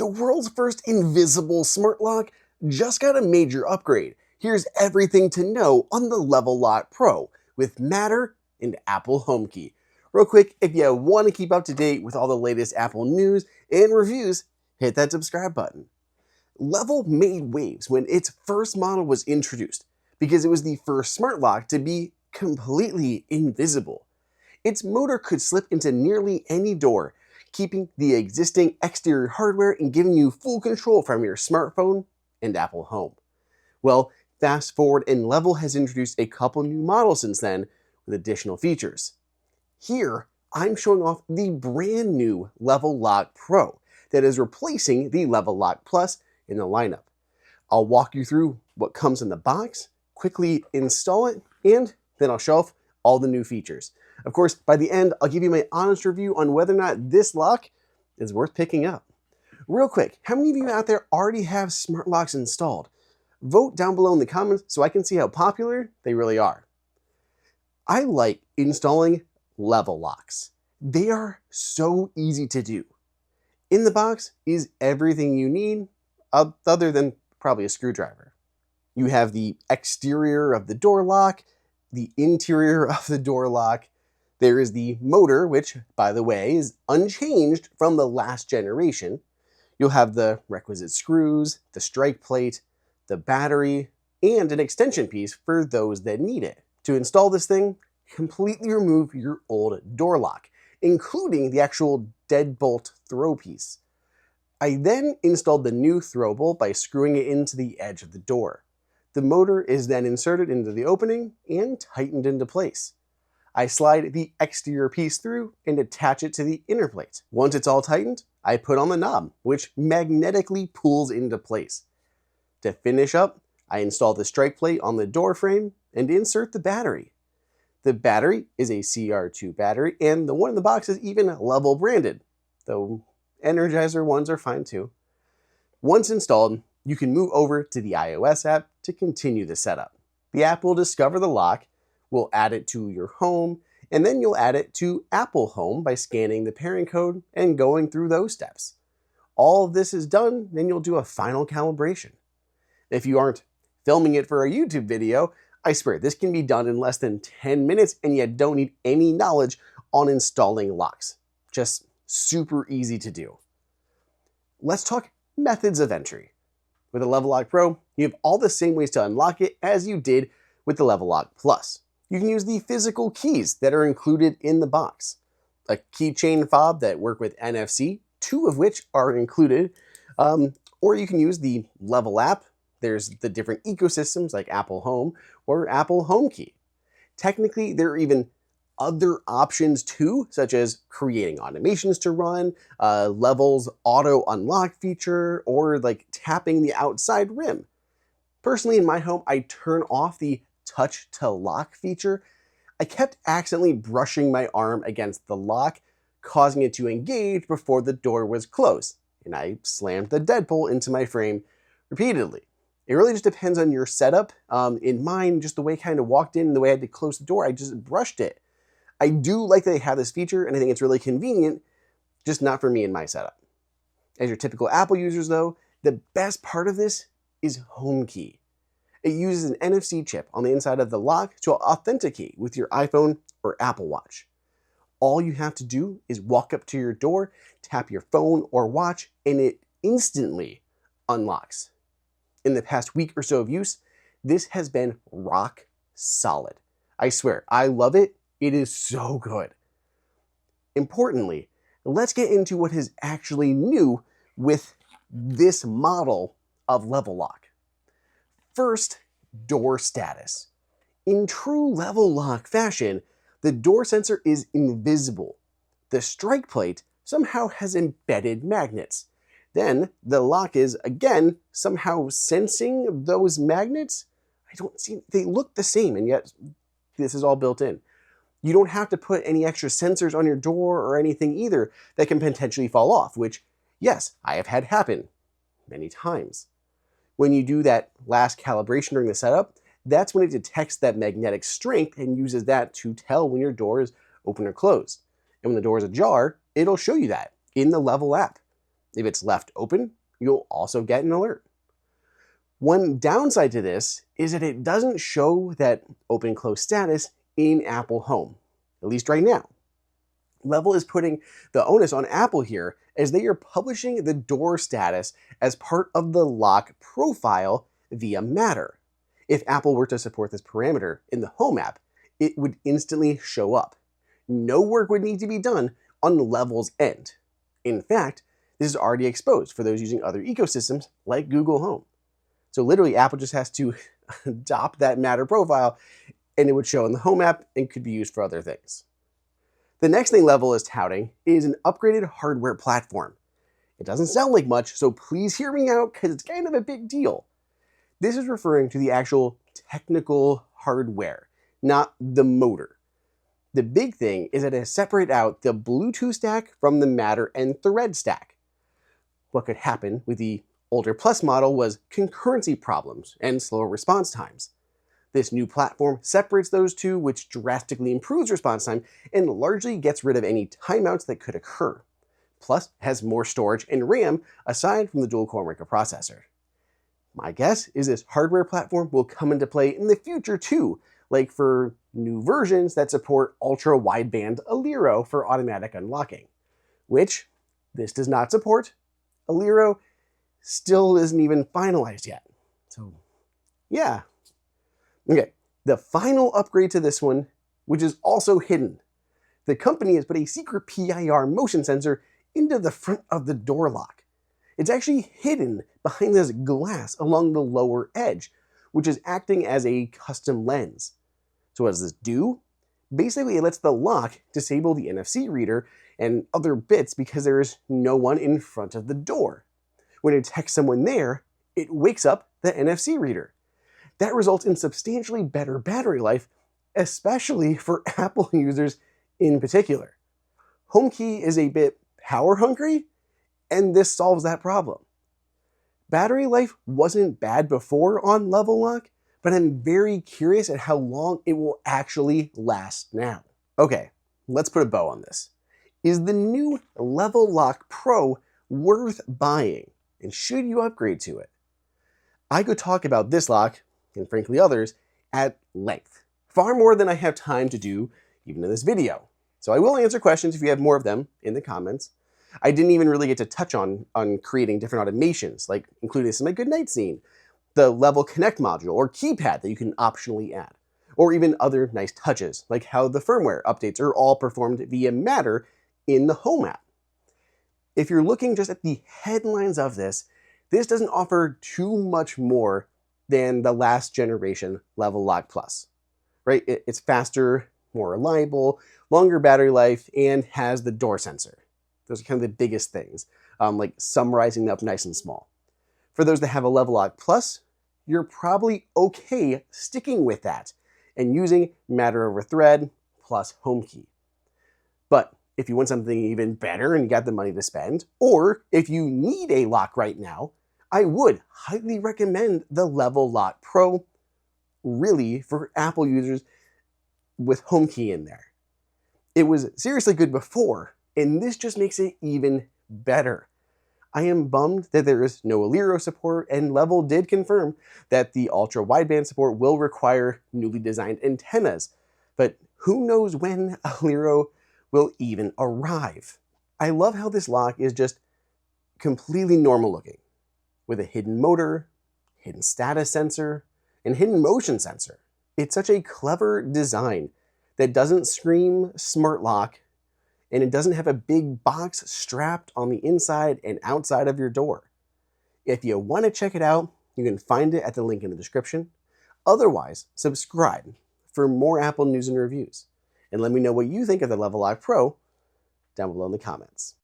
The world's first invisible smart lock just got a major upgrade. Here's everything to know on the Level Lock Pro with Matter and Apple HomeKey. Real quick, if you want to keep up to date with all the latest Apple news and reviews, hit that subscribe button. Level made waves when its first model was introduced because it was the first smart lock to be completely invisible. Its motor could slip into nearly any door, keeping the existing exterior hardware and giving you full control from your smartphone and Apple Home. Well, fast forward and Level has introduced a couple new models since then with additional features. Here, I'm showing off the brand new Level Lock Pro that is replacing the Level Lock Plus in the lineup. I'll walk you through what comes in the box, quickly install it, and then I'll show off all the new features. Of course, by the end, I'll give you my honest review on whether or not this lock is worth picking up. Real quick, how many of you out there already have smart locks installed? Vote down below in the comments so I can see how popular they really are. I like installing Level locks. They are so easy to do. In the box is everything you need, other than probably a screwdriver. You have the exterior of the door lock, the interior of the door lock. There is the motor, which, by the way, is unchanged from the last generation. You'll have the requisite screws, the strike plate, the battery, and an extension piece for those that need it. To install this thing, completely remove your old door lock, including the actual deadbolt throw piece. I then installed the new throw bolt by screwing it into the edge of the door. The motor is then inserted into the opening and tightened into place. I slide the exterior piece through and attach it to the inner plate. Once it's all tightened, I put on the knob, which magnetically pulls into place. To finish up, I install the strike plate on the door frame and insert the battery. The battery is a CR2 battery, and the one in the box is even Level branded, though Energizer ones are fine too. Once installed, you can move over to the iOS app to continue the setup. The app will discover the lock, will add it to your home, and then you'll add it to Apple Home by scanning the pairing code and going through those steps. All of this is done, then you'll do a final calibration. If you aren't filming it for a YouTube video, I swear this can be done in less than 10 minutes and you don't need any knowledge on installing locks. Just super easy to do. Let's talk methods of entry. With the Level Lock Pro, you have all the same ways to unlock it as you did with the Level Lock Plus. You can use the physical keys that are included in the box. A keychain fob that work with NFC, 2 of which are included, or you can use the Level app. There's the different ecosystems like Apple Home or Apple HomeKey. Technically, there are even other options too, such as creating automations to run, Level's auto unlock feature, or like tapping the outside rim. Personally, in my home, I turn off the touch to lock feature. I kept accidentally brushing my arm against the lock, causing it to engage before the door was closed, and I slammed the deadbolt into my frame repeatedly. It really just depends on your setup. In mine, just the way I kind of walked in and the way I had to close the door, I just brushed it. I do like that they have this feature, and I think it's really convenient, just not for me in my setup. As your typical Apple users though, the best part of this is HomeKey. It uses an NFC chip on the inside of the lock to authenticate with your iPhone or Apple Watch. All you have to do is walk up to your door, tap your phone or watch, and it instantly unlocks. In the past week or so of use, this has been rock solid. I swear, I love it. It is so good. Importantly, let's get into what is actually new with this model of Level Lock. First, door status. In true Level Lock fashion, the door sensor is invisible. The strike plate somehow has embedded magnets. Then the lock is, again, somehow sensing those magnets. They look the same, and yet this is all built in. You don't have to put any extra sensors on your door or anything either that can potentially fall off, which, yes, I have had happen many times. When you do that last calibration during the setup, that's when it detects that magnetic strength and uses that to tell when your door is open or closed. And when the door is ajar, it'll show you that in the Level app. If it's left open, you'll also get an alert. One downside to this is that it doesn't show that open-close status in Apple Home, at least right now. Level is putting the onus on Apple here as they are publishing the door status as part of the lock profile via Matter. If Apple were to support this parameter in the Home app, it would instantly show up. No work would need to be done on Level's end. In fact, this is already exposed for those using other ecosystems like Google Home. So literally, Apple just has to adopt that Matter profile and it would show in the Home app and could be used for other things. The next thing Level is touting is an upgraded hardware platform. It doesn't sound like much, so please hear me out because it's kind of a big deal. This is referring to the actual technical hardware, not the motor. The big thing is that it separates out the Bluetooth stack from the Matter and Thread stack. What could happen with the older Plus model was concurrency problems and slower response times. This new platform separates those two, which drastically improves response time and largely gets rid of any timeouts that could occur. Plus, has more storage and RAM aside from the dual-core microprocessor. My guess is this hardware platform will come into play in the future too, like for new versions that support ultra-wideband Aliro for automatic unlocking, which this does not support. Aliro still isn't even finalized yet. So, yeah. Okay, the final upgrade to this one, which is also hidden. The company has put a secret PIR motion sensor into the front of the door lock. It's actually hidden behind this glass along the lower edge, which is acting as a custom lens. So what does this do? Basically, it lets the lock disable the NFC reader and other bits because there is no one in front of the door. When it detects someone there, it wakes up the NFC reader. That results in substantially better battery life, especially for Apple users in particular. HomeKey is a bit power hungry, and this solves that problem. Battery life wasn't bad before on Level Lock, but I'm very curious at how long it will actually last now. Okay, let's put a bow on this. Is the new Level Lock Pro worth buying, and should you upgrade to it? I could talk about this lock, and frankly others, at length. Far more than I have time to do even in this video. So I will answer questions if you have more of them in the comments. I didn't even really get to touch on creating different automations, like including this in my goodnight scene, the Level Connect module or keypad that you can optionally add, or even other nice touches, like how the firmware updates are all performed via Matter in the Home app. If you're looking just at the headlines of this, this doesn't offer too much more than the last generation Level Lock Plus, right? It's faster, more reliable, longer battery life, and has the door sensor. Those are kind of the biggest things, like summarizing up nice and small. For those that have a Level Lock Plus, you're probably okay sticking with that and using Matter over Thread plus HomeKey. But if you want something even better and you got the money to spend, or if you need a lock right now, I would highly recommend the Level Lock Pro, really for Apple users with HomeKey in there. It was seriously good before, and this just makes it even better. I am bummed that there is no Aliro support, and Level did confirm that the ultra-wideband support will require newly designed antennas, but who knows when Aliro will even arrive. I love how this lock is just completely normal looking, with a hidden motor, hidden status sensor, and hidden motion sensor. It's such a clever design that doesn't scream smart lock, and it doesn't have a big box strapped on the inside and outside of your door. If you want to check it out, you can find it at the link in the description. Otherwise, subscribe for more Apple news and reviews. And let me know what you think of the Level Lock Pro down below in the comments.